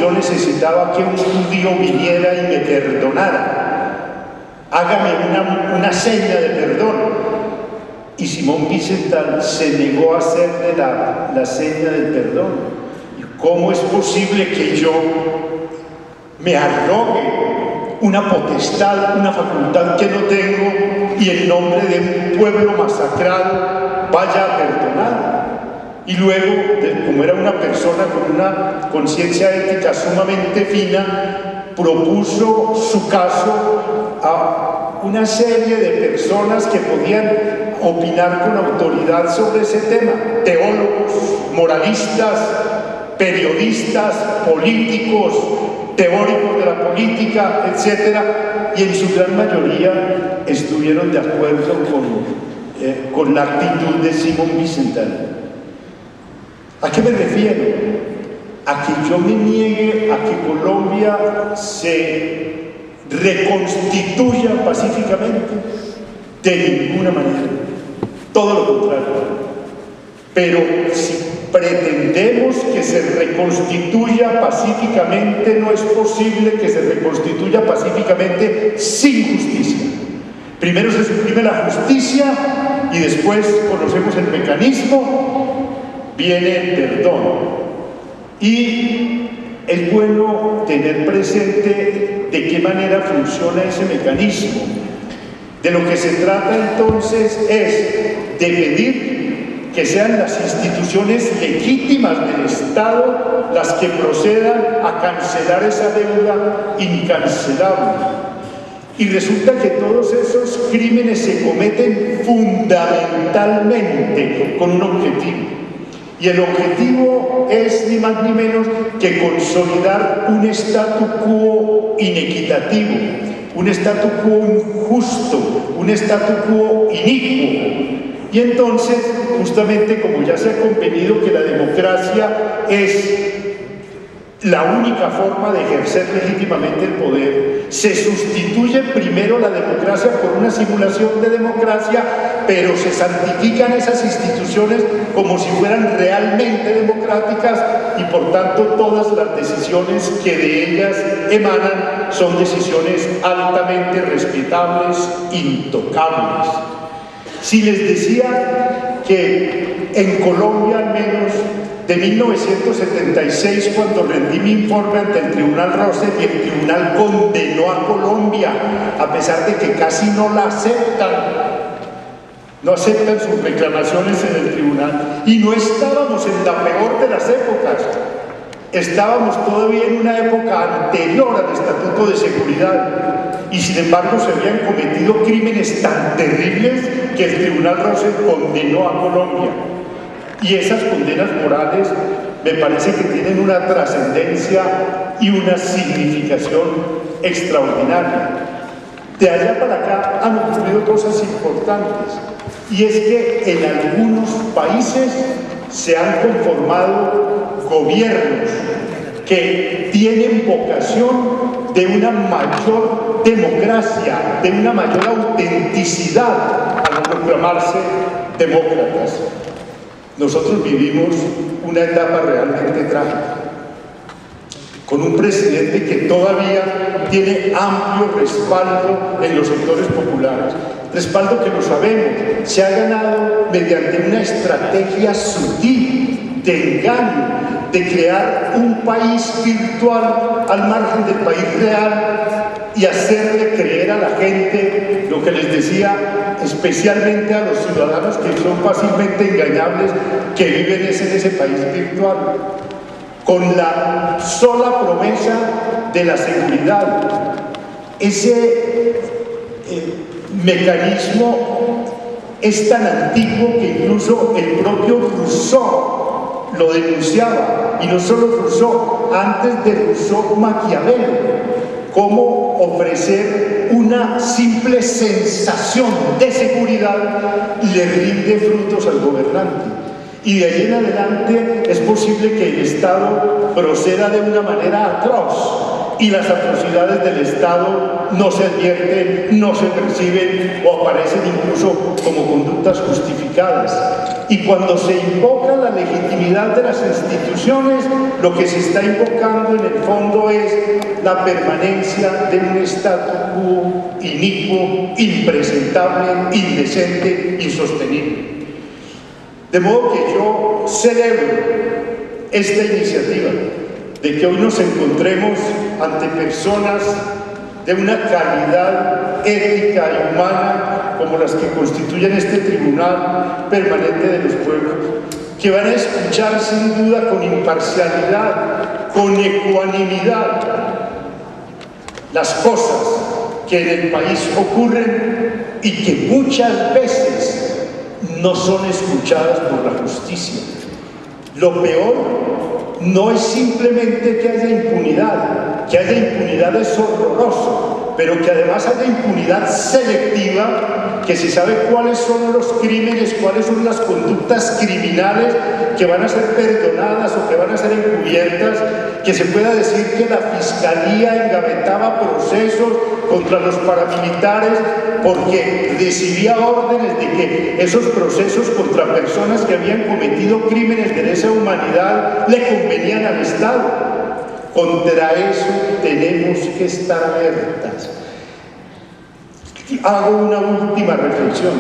yo necesitaba que un judío viniera y me perdonara. Hágame una seña de perdón. Y Simón Wiesenthal se negó a hacerle la seña del perdón. ¿Cómo es posible que yo me arrogue una potestad, una facultad que no tengo y en nombre de un pueblo masacrado vaya a perdonar? Y luego, como era una persona con una conciencia ética sumamente fina, propuso su caso a una serie de personas que podían opinar con autoridad sobre ese tema: teólogos, moralistas, periodistas, políticos, teóricos de la política, etc. Y en su gran mayoría estuvieron de acuerdo con la actitud de Simón Wiesenthal. ¿A qué me refiero? A que yo me niegue a que Colombia se reconstituya pacíficamente. De ninguna manera. Todo lo contrario. Pero si pretendemos que se reconstituya pacíficamente, no es posible que se reconstituya pacíficamente sin justicia. Primero se suprime la justicia y después conocemos el mecanismo, viene el perdón. Y es bueno tener presente de qué manera funciona ese mecanismo. De lo que se trata entonces es de pedir que sean las instituciones legítimas del Estado las que procedan a cancelar esa deuda incancelable. Y resulta que todos esos crímenes se cometen fundamentalmente con un objetivo. Y el objetivo es ni más ni menos que consolidar un statu quo inequitativo, un statu quo injusto, un statu quo inicuo. Y entonces, justamente como ya se ha convenido que la democracia es la única forma de ejercer legítimamente el poder, se sustituye primero la democracia por una simulación de democracia, pero se santifican esas instituciones como si fueran realmente democráticas y por tanto todas las decisiones que de ellas emanan son decisiones altamente respetables, intocables. Si les decía que en Colombia al menos de 1976, cuando rendí mi informe ante el Tribunal Rosser y el Tribunal condenó a Colombia, a pesar de que casi no la aceptan, no aceptan sus reclamaciones en el Tribunal, y no estábamos en la peor de las épocas, estábamos todavía en una época anterior al Estatuto de Seguridad, y sin embargo se habían cometido crímenes tan terribles que el Tribunal Rosser condenó a Colombia. Y esas condenas morales me parece que tienen una trascendencia y una significación extraordinaria. De allá para acá han ocurrido cosas importantes, y es que en algunos países se han conformado gobiernos que tienen vocación de una mayor democracia, de una mayor autenticidad al proclamarse demócratas. Nosotros vivimos una etapa realmente trágica, con un presidente que todavía tiene amplio respaldo en los sectores populares, respaldo que lo sabemos, se ha ganado mediante una estrategia sutil de engaño, de crear un país virtual al margen del país real y hacerle creer a la gente lo que les decía, especialmente a los ciudadanos que son fácilmente engañables, que viven en ese país virtual, con la sola promesa de la seguridad. Ese mecanismo es tan antiguo que incluso el propio Rousseau lo denunciaba, y no solo Rousseau, antes de Rousseau, Maquiavelo. Cómo ofrecer una simple sensación de seguridad le rinde frutos al gobernante. Y de ahí en adelante es posible que el Estado proceda de una manera atroz, y las atrocidades del Estado no se advierten, no se perciben o aparecen incluso como conductas justificadas. Y cuando se invoca la legitimidad de las instituciones, lo que se está invocando en el fondo es la permanencia de un statu quo inicuo, impresentable, indecente, insostenible. De modo que yo celebro esta iniciativa de que hoy nos encontremos ante personas de una calidad ética y humana como las que constituyen este Tribunal Permanente de los Pueblos, que van a escuchar sin duda con imparcialidad, con ecuanimidad, las cosas que en el país ocurren y que muchas veces no son escuchadas por la justicia. Lo peor no es simplemente que haya impunidad es horroroso, pero que además haya impunidad selectiva, que se sabe cuáles son los crímenes, cuáles son las conductas criminales que van a ser perdonadas o que van a ser encubiertas, que se pueda decir que la Fiscalía engavetaba procesos contra los paramilitares porque recibía órdenes de que esos procesos contra personas que habían cometido crímenes de lesa humanidad le convenían al Estado. Contra eso tenemos que estar alertas. Hago una última reflexión.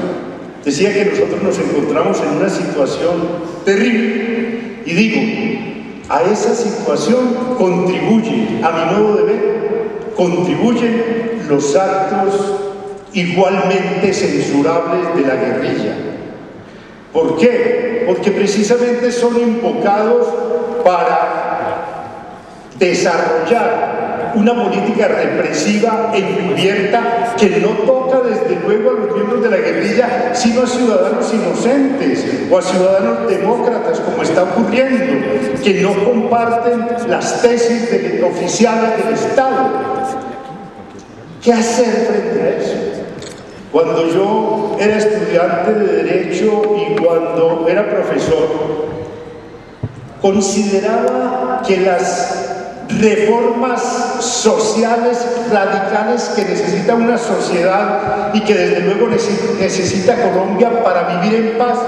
Decía que nosotros nos encontramos en una situación terrible y digo, a esa situación contribuye, a mi modo de ver, contribuyen los actos igualmente censurables de la guerrilla. ¿Por qué? Porque precisamente son invocados para desarrollar una política represiva encubierta que no toca desde luego a los miembros de la guerrilla, sino a ciudadanos inocentes o a ciudadanos demócratas, como está ocurriendo, que no comparten las tesis oficiales del Estado. ¿Qué hacer frente a eso? Cuando yo era estudiante de Derecho y cuando era profesor, consideraba que las reformas sociales radicales que necesita una sociedad y que desde luego necesita Colombia para vivir en paz,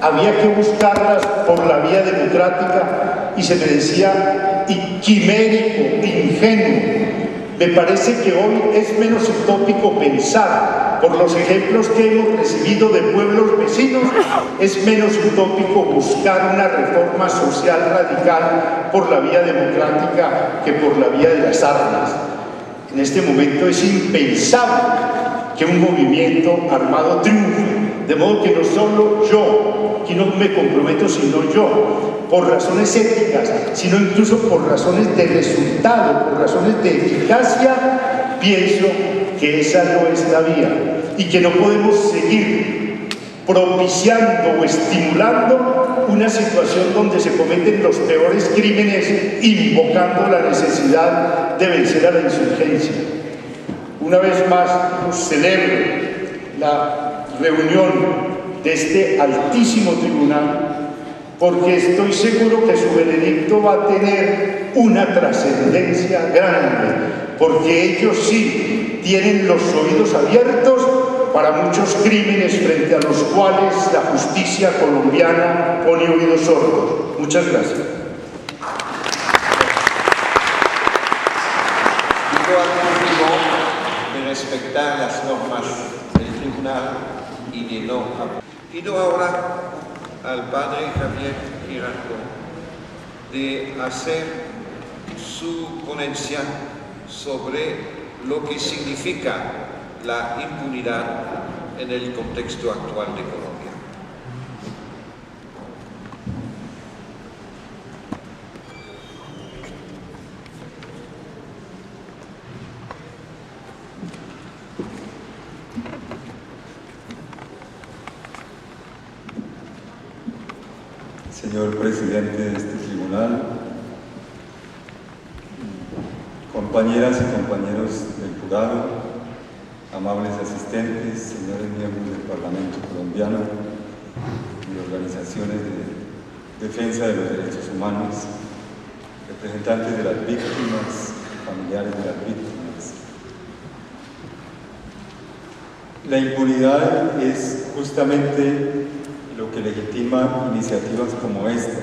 había que buscarlas por la vía democrática, y se me decía quimérico, ingenuo. Me parece que hoy es menos utópico pensar, por los ejemplos que hemos recibido de pueblos vecinos, es menos utópico buscar una reforma social radical por la vía democrática que por la vía de las armas. En este momento es impensable que un movimiento armado triunfe, de modo que no solo yo, aquí no me comprometo sino yo, por razones éticas, sino incluso por razones de resultado, por razones de eficacia, pienso que esa no es la vía y que no podemos seguir propiciando o estimulando una situación donde se cometen los peores crímenes, invocando la necesidad de vencer a la insurgencia. Una vez más, celebro la reunión de este altísimo tribunal, porque estoy seguro que su veredicto va a tener una trascendencia grande, porque ellos sí tienen los oídos abiertos para muchos crímenes frente a los cuales la justicia colombiana pone oídos sordos. Muchas gracias. Digo al público de respetar las normas del tribunal y de no. Pido ahora al padre Javier Girardot de hacer su ponencia sobre lo que significa la impunidad en el contexto actual de Colombia. Señor presidente de este tribunal, compañeras y compañeros del jurado, amables asistentes, señores miembros del Parlamento colombiano y organizaciones de defensa de los derechos humanos, representantes de las víctimas, familiares de las víctimas. La impunidad es justamente lo que legitima iniciativas como esta,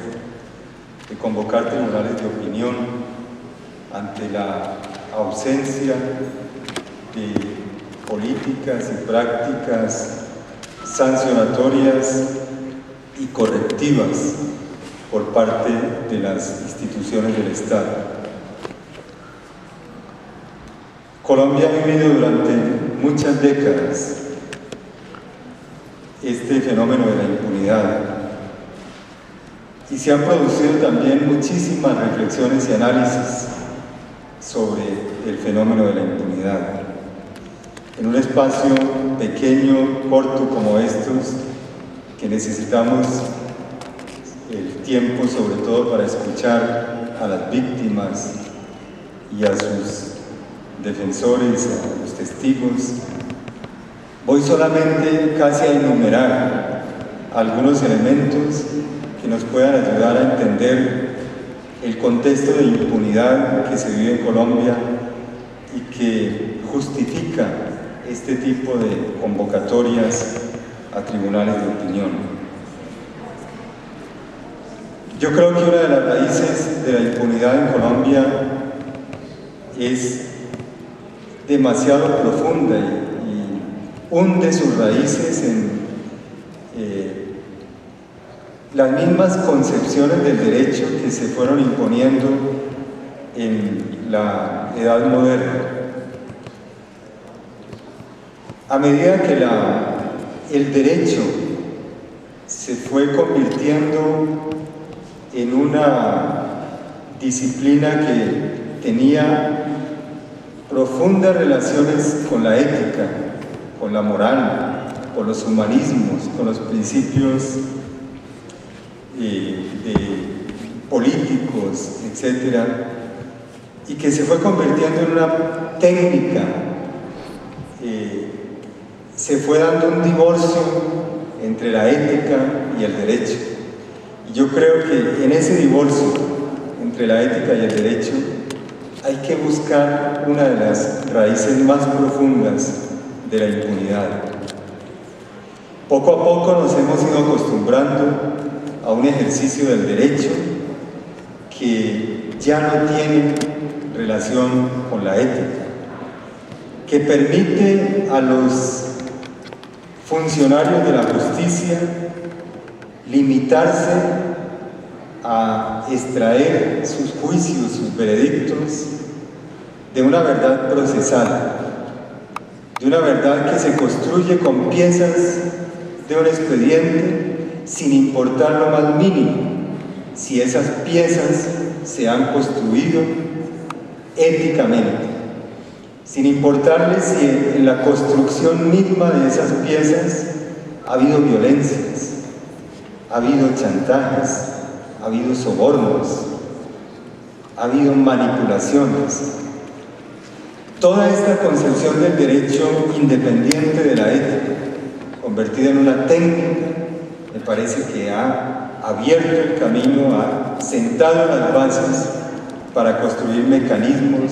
de convocar tribunales de opinión ante la ausencia de políticas y prácticas sancionatorias y correctivas por parte de las instituciones del Estado. Colombia ha vivido durante muchas décadas este fenómeno de la impunidad y se han producido también muchísimas reflexiones y análisis sobre el fenómeno de la impunidad. En un espacio pequeño, corto como estos, que necesitamos el tiempo sobre todo para escuchar a las víctimas y a sus defensores, a los testigos, voy solamente casi a enumerar algunos elementos que nos puedan ayudar a entender el contexto de impunidad que se vive en Colombia y que justifica este tipo de convocatorias a tribunales de opinión. Yo creo que una de las raíces de la impunidad en Colombia es demasiado profunda y hunde sus raíces en las mismas concepciones del derecho que se fueron imponiendo en la Edad Moderna. A medida que el derecho se fue convirtiendo en una disciplina que tenía profundas relaciones con la ética, con la moral, con los humanismos, con los principios políticos, etc., y que se fue convirtiendo en una técnica, se fue dando un divorcio entre la ética y el derecho. Y yo creo que en ese divorcio entre la ética y el derecho hay que buscar una de las raíces más profundas de la impunidad. Poco a poco nos hemos ido acostumbrando a un ejercicio del derecho que ya no tiene relación con la ética, que permite a los funcionarios de la justicia limitarse a extraer sus juicios, sus veredictos de una verdad procesal, de una verdad que se construye con piezas de un expediente sin importar lo más mínimo si esas piezas se han construido éticamente, sin importarle si en la construcción misma de esas piezas ha habido violencias, ha habido chantajes, ha habido sobornos, ha habido manipulaciones. Toda esta concepción del derecho independiente de la ética, convertida en una técnica, me parece que ha abierto el camino, ha sentado las bases para construir mecanismos